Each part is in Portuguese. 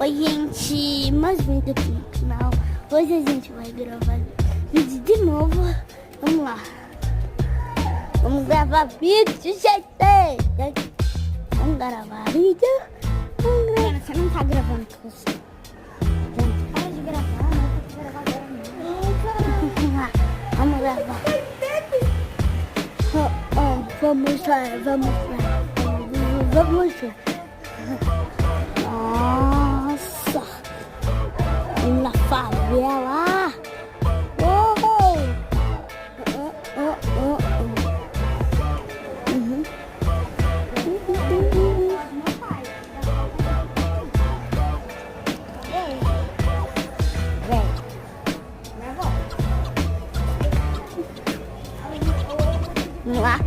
Oi, gente, mais vídeo aqui no canal. Hoje a gente vai gravar vídeo de novo. Vamos lá. Vamos gravar vídeo, gente. Vamos gravar vídeo. Você não tá gravando com você. Gente, para de gravar, não tem que gravar agora não. Vamos gravar. Vamos ver. Nossa, na favela. Vamos lá.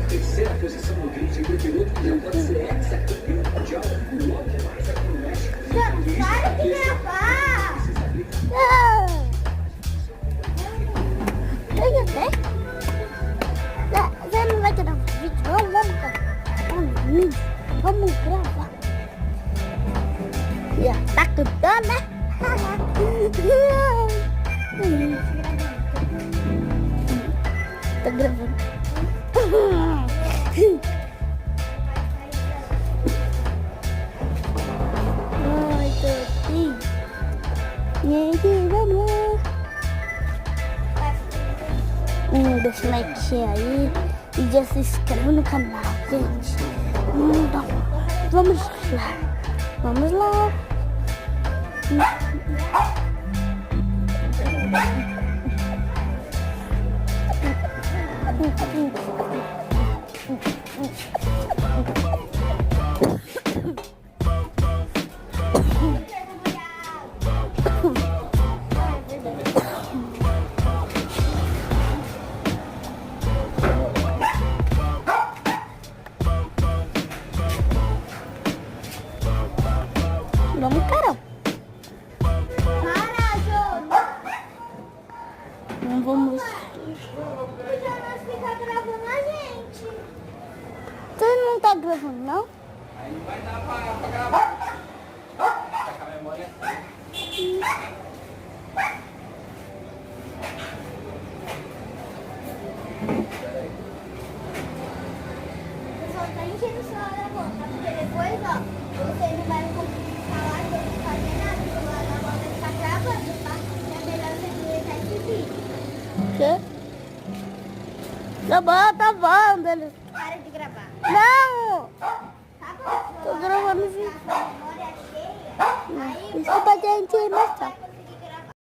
Terceira posição no grid do piloto já pode ser ex-campeão mundial. Logo mais aqui no México. Para de gravar! Você não vai gravar vídeo? Vamos gravar. Já tá cantando, né? Tá gravando. Ai, Totinho. Gente, vamos. Deixa o like aí e já se inscreve no canal, gente. Então, vamos lá. Vamos, Carol. Para, João! Não vamos. O Jonas fica gravando a gente. Você não tá gravando, não? Aí não vai dar pra gravar. Tá com a memória assim. O pessoal tá enchendo o celular da boca, porque depois, ó, você não vai conseguir falar, não vai fazer nada, o celular da boca vai ficar gravando, tá? É melhor você deletar esse vídeo. Quê? Tá bom, Dani. Para de gravar. Não! Tá bom? Tô gravando vídeo. A memória cheia. Aí Desculpa, gente, mas tá.